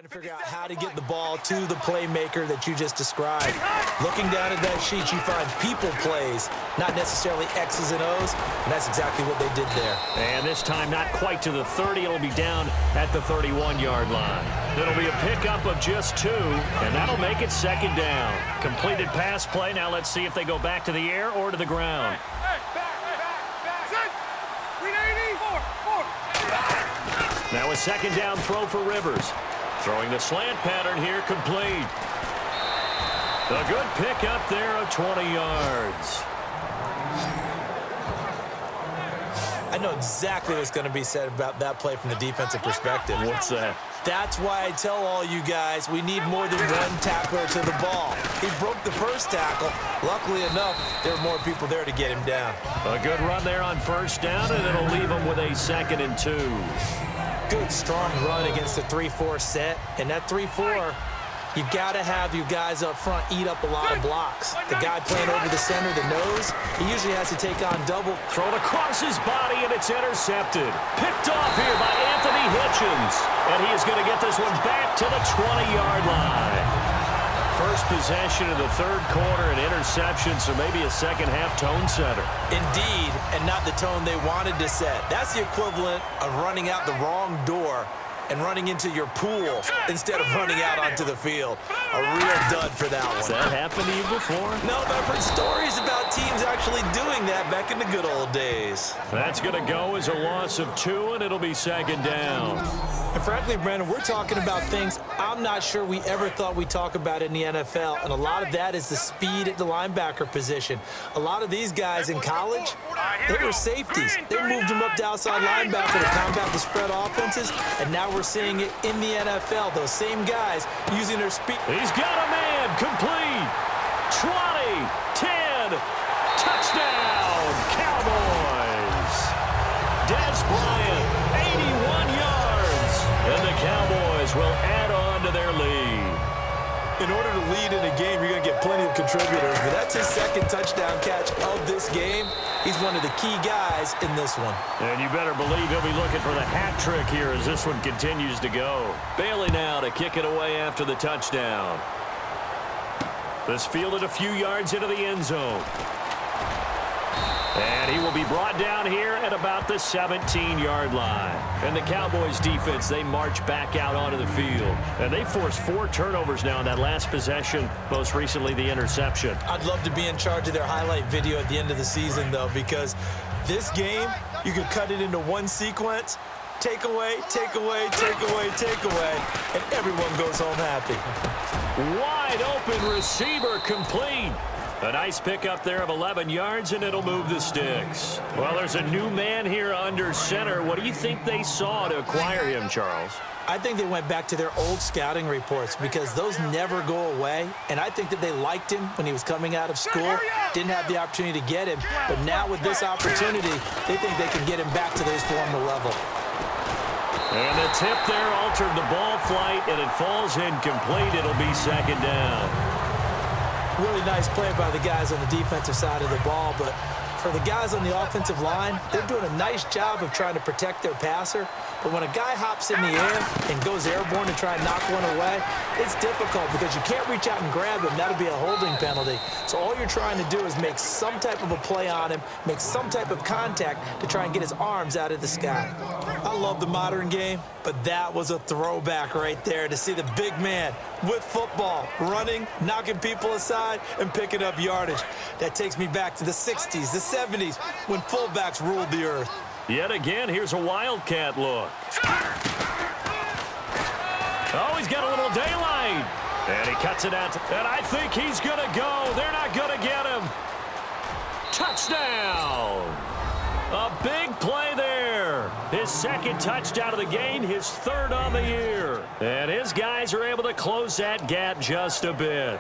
trying to figure out how to get the ball to the playmaker that you just described. Looking down at that sheet, you find people plays, not necessarily X's and O's, and that's exactly what they did there. And this time not quite to the 30. It'll be down at the 31-yard line. It'll be a pickup of just 2, and that'll make it second down. Completed pass play. Now let's see if they go back to the air or to the ground. Now a second down throw for Rivers. Throwing the slant pattern here, complete. A good pickup there of 20 yards. I know exactly what's going to be said about that play from the defensive perspective. What's that? That's why I tell all you guys we need more than one tackler to the ball. He broke the first tackle. Luckily enough, there were more people there to get him down. A good run there on first down, and it'll leave him with a 2nd and 2. Good, strong run against the 3-4 set. And that 3-4, you got to have you guys up front eat up a lot of blocks. The guy playing over the center, the nose, he usually has to take on double. Thrown across his body, and it's intercepted. Picked off here by Anthony Hitchens. And he is going to get this one back to the 20-yard line. First possession of the third quarter, an interception, so maybe a second-half tone setter. Indeed, and not the tone they wanted to set. That's the equivalent of running out the wrong door and running into your pool instead of running out onto the field. A real dud for that one. Has that happened to you before? No, but I've heard stories about teams actually doing that back in the good old days. That's going to go as a loss of 2, and it'll be second down. And frankly, Brandon, we're talking about things I'm not sure we ever thought we'd talk about in the NFL, and a lot of that is the speed at the linebacker position. A lot of these guys in college, they were safeties. They moved them up to outside linebacker to combat the spread offenses, and now we're seeing it in the NFL. Those same guys using their speed. He's got a man, complete. 20, 10, touchdown, Cowboys. Des Bryant, 81 yards, and the Cowboys will add on to their lead. In order to lead in a game, you're going to get plenty of contributors, but that's his second touchdown catch of this game. He's one of the key guys in this one. And you better believe he'll be looking for the hat trick here as this one continues to go. Bailey now to kick it away after the touchdown. This fielded a few yards into the end zone. And he will be brought down here at about the 17-yard line. And the Cowboys defense, they march back out onto the field. And they forced 4 turnovers now in that last possession, most recently the interception. I'd love to be in charge of their highlight video at the end of the season, though, because this game, you could cut it into one sequence, take away, take away, take away, take away, and everyone goes home happy. Wide open receiver, complete. A nice pickup there of 11 yards, and it'll move the sticks. Well, there's a new man here under center. What do you think they saw to acquire him, Charles? I think they went back to their old scouting reports because those never go away, and I think that they liked him when he was coming out of school, didn't have the opportunity to get him, but now with this opportunity, they think they can get him back to his former level. And the tip there altered the ball flight, and it falls incomplete. It'll be second down. Really nice play by the guys on the defensive side of the ball, but for the guys on the offensive line, they're doing a nice job of trying to protect their passer. But when a guy hops in the air and goes airborne to try and knock one away, it's difficult because you can't reach out and grab him. That'll be a holding penalty. So all you're trying to do is make some type of a play on him, make some type of contact to try and get his arms out of the sky. I love the modern game, but that was a throwback right there to see the big man with football, running, knocking people aside, and picking up yardage. That takes me back to the 60s, the 70s, when fullbacks ruled the earth. Yet again, here's a wildcat look. Oh, he's got a little daylight. And he cuts it out. And I think he's going to go. They're not going to get him. Touchdown. A big play there. His second touchdown of the game, his 3rd on the year. And his guys are able to close that gap just a bit.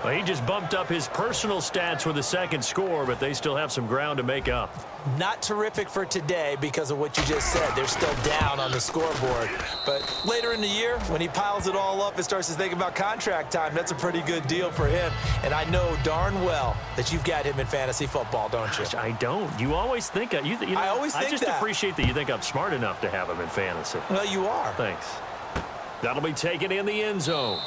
Well, he just bumped up his personal stats with a second score, but they still have some ground to make up. Not terrific for today because of what you just said. They're still down on the scoreboard. But later in the year, when he piles it all up and starts to think about contract time, that's a pretty good deal for him. And I know darn well that you've got him in fantasy football, don't you? I don't. You always think I always think I just that. appreciate that you think I'm smart enough to have him in fantasy. Well, you are. Thanks. That'll be taken in the end zone.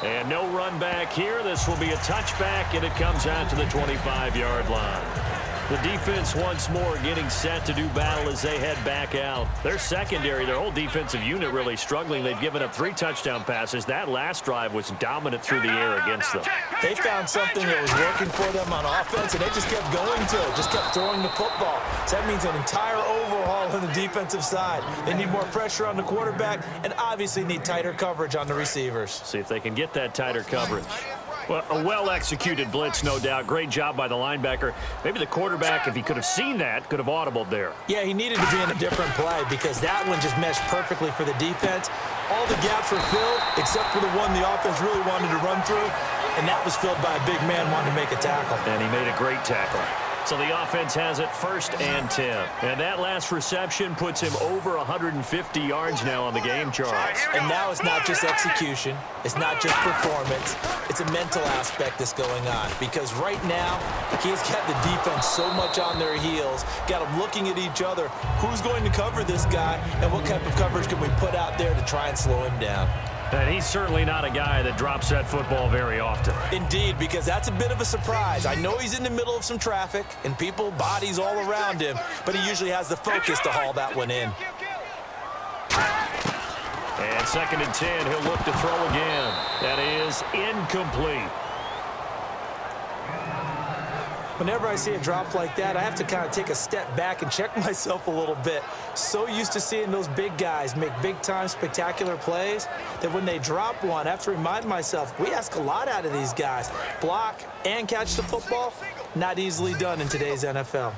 And no run back here. This will be a touchback, and it comes out to the 25-yard line. The defense once more getting set to do battle as they head back out. Their secondary, their whole defensive unit really struggling. They've given up 3 touchdown passes. That last drive was dominant through the air against them. They found something that was working for them on offense, and they just kept going to it, just kept throwing the football. So that means an entire overhaul on the defensive side. They need more pressure on the quarterback and obviously need tighter coverage on the receivers. See if they can get that tighter coverage. Well, a well-executed blitz, no doubt. Great job by the linebacker. Maybe the quarterback, if he could have seen that, could have audibled there. Yeah, he needed to be in a different play because that one just meshed perfectly for the defense. All the gaps were filled except for the one the offense really wanted to run through, and that was filled by a big man wanting to make a tackle. And he made a great tackle. So the offense has it 1st and 10. And that last reception puts him over 150 yards now on the game, Charles. And now it's not just execution. It's not just performance. It's a mental aspect that's going on. Because right now, he's got the defense so much on their heels, got them looking at each other. Who's going to cover this guy, and what type of coverage can we put out there to try and slow him down? And he's certainly not a guy that drops that football very often. Indeed, because that's a bit of a surprise. I know he's in the middle of some traffic and people, bodies all around him, but he usually has the focus to haul that one in. And 2nd and 10, he'll look to throw again. That is incomplete. Whenever I see a drop like that, I have to kind of take a step back and check myself a little bit. So used to seeing those big guys make big-time spectacular plays that when they drop one, I have to remind myself, we ask a lot out of these guys. Block and catch the football, not easily done in today's NFL.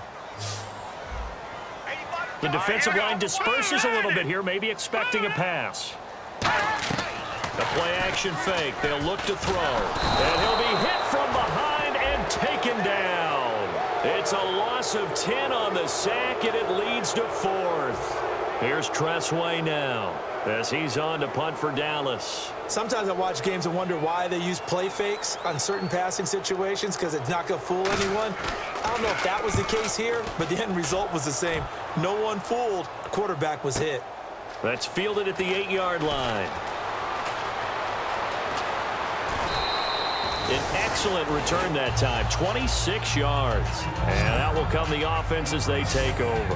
The defensive line disperses a little bit here, maybe expecting a pass. The play-action fake. They'll look to throw. And he'll be hit from behind and taken down. It's a loss of 10 on the sack, and it leads to 4th. Here's Tressway now as he's on to punt for Dallas. Sometimes I watch games and wonder why they use play fakes on certain passing situations because it's not going to fool anyone. I don't know if that was the case here, but the end result was the same. No one fooled. The quarterback was hit. That's fielded at the 8-yard line. An excellent return that time, 26 yards. And that will come the offense as they take over.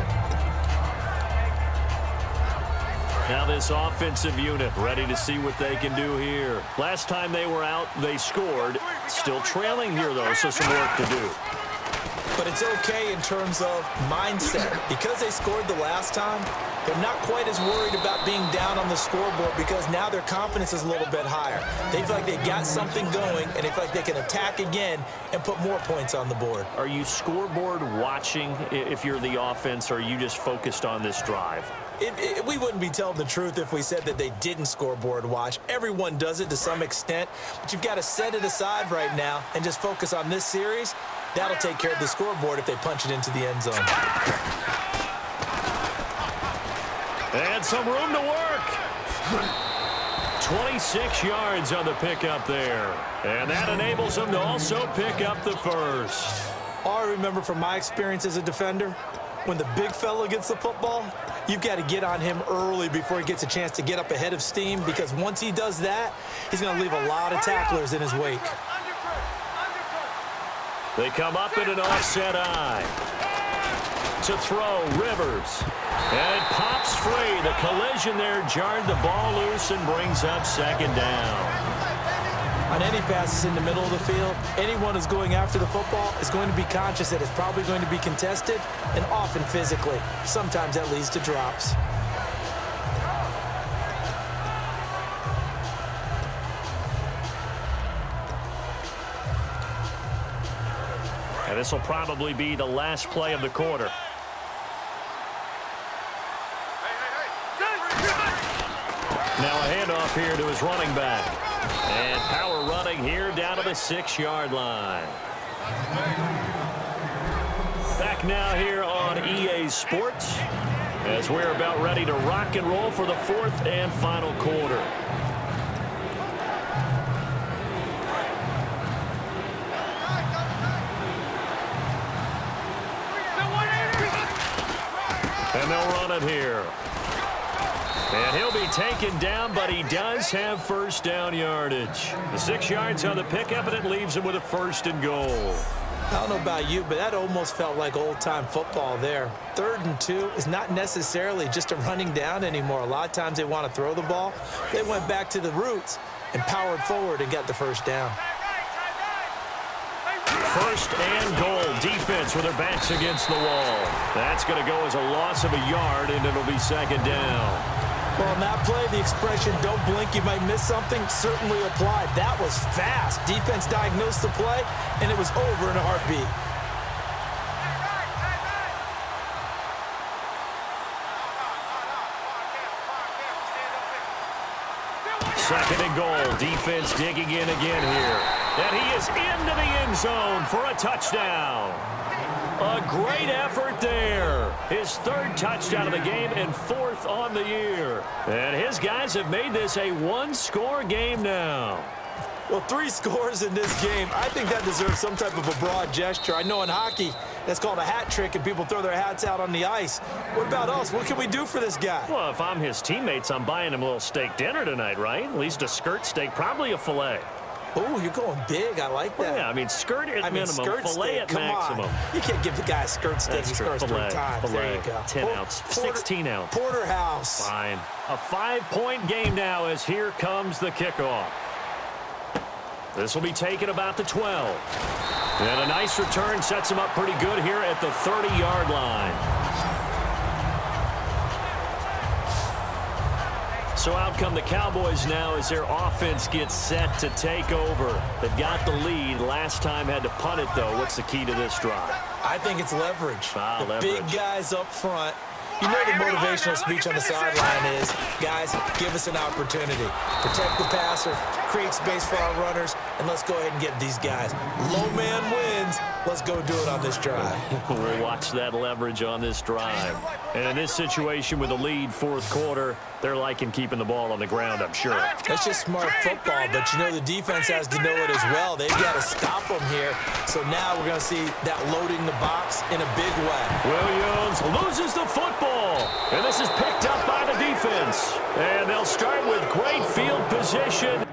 Now this offensive unit ready to see what they can do here. Last time they were out, they scored. Still trailing here, though, so some work to do. But it's okay in terms of mindset. Because they scored the last time, they're not quite as worried about being down on the scoreboard because now their confidence is a little bit higher. They feel like they got something going, and they feel like they can attack again and put more points on the board. Are you scoreboard watching if you're the offense, or are you just focused on this drive? We wouldn't be telling the truth if we said that they didn't scoreboard watch. Everyone does it to some extent, but you've got to set it aside right now and just focus on this series. That'll take care of the scoreboard if they punch it into the end zone. And some room to work. 26 yards on the pickup there. And that enables them to also pick up the 1st. All I remember from my experience as a defender, when the big fella gets the football, you've got to get on him early before he gets a chance to get up ahead of steam, because once he does that, he's going to leave a lot of tacklers in his wake. They come up in an offset eye. To throw, Rivers. And it pops free. The collision there jarred the ball loose and brings up 2nd down. On any passes in the middle of the field, anyone who's going after the football is going to be conscious that it's probably going to be contested, and often physically. Sometimes that leads to drops. And this will probably be the last play of the quarter. Now a handoff here to his running back. And power running here down to the 6-yard line. Back now here on EA Sports as we're about ready to rock and roll for the 4th and final quarter. And they'll run it here. And he'll be taken down, but he does have first down yardage. The 6 yards on the pickup, and it leaves him with a 1st and goal. I don't know about you, but that almost felt like old-time football there. 3rd and 2 is not necessarily just a running down anymore. A lot of times they want to throw the ball. They went back to the roots and powered forward and got the first down. 1st and goal. Defense with their backs against the wall. That's going to go as a loss of a yard, and it'll be 2nd down. Well, on that play, the expression, don't blink, you might miss something, certainly applied. That was fast. Defense diagnosed the play, and it was over in a heartbeat. 2nd and goal. Defense digging in again here. And he is into the end zone for a touchdown. A great effort there. His 3rd touchdown of the game and 4th on the year. And his guys have made this a 1-score game now. Well, 3 scores in this game. I think that deserves some type of a broad gesture. I know in hockey, that's called a hat trick, and people throw their hats out on the ice. What about us? What can we do for this guy? Well, if I'm his teammates, I'm buying him a little steak dinner tonight, right? At least a skirt steak, probably a filet. Oh, you're going big. I like that. Well, yeah, I mean, skirt at minimum, skirt filet steak. at Come maximum. on. You can't give the guy a skirt steak. That's He true. scores 3 Filet, times. There you go. 10 ounce, 16 ounce. Porterhouse. Fine. A 5-point game now as here comes the kickoff. This will be taken about the 12. And a nice return sets him up pretty good here at the 30-yard line. So out come the Cowboys now as their offense gets set to take over. They've got the lead. Last time had to punt it, though. What's the key to this drive? I think it's leverage. Leverage. Big guys up front. You know the motivational speech on the sideline is, guys, give us an opportunity. Protect the passer, create space for our runners, and let's go ahead and get these guys. Low man wins. Let's go do it on this drive. We'll watch that leverage on this drive. And in this situation with a lead 4th quarter, they're liking keeping the ball on the ground, I'm sure. That's just smart football, but you know the defense has to know it as well. They've got to stop them here. So now we're going to see that loading the box in a big way. Williams loses the football, and this is picked up by the defense. And they'll start with great field position.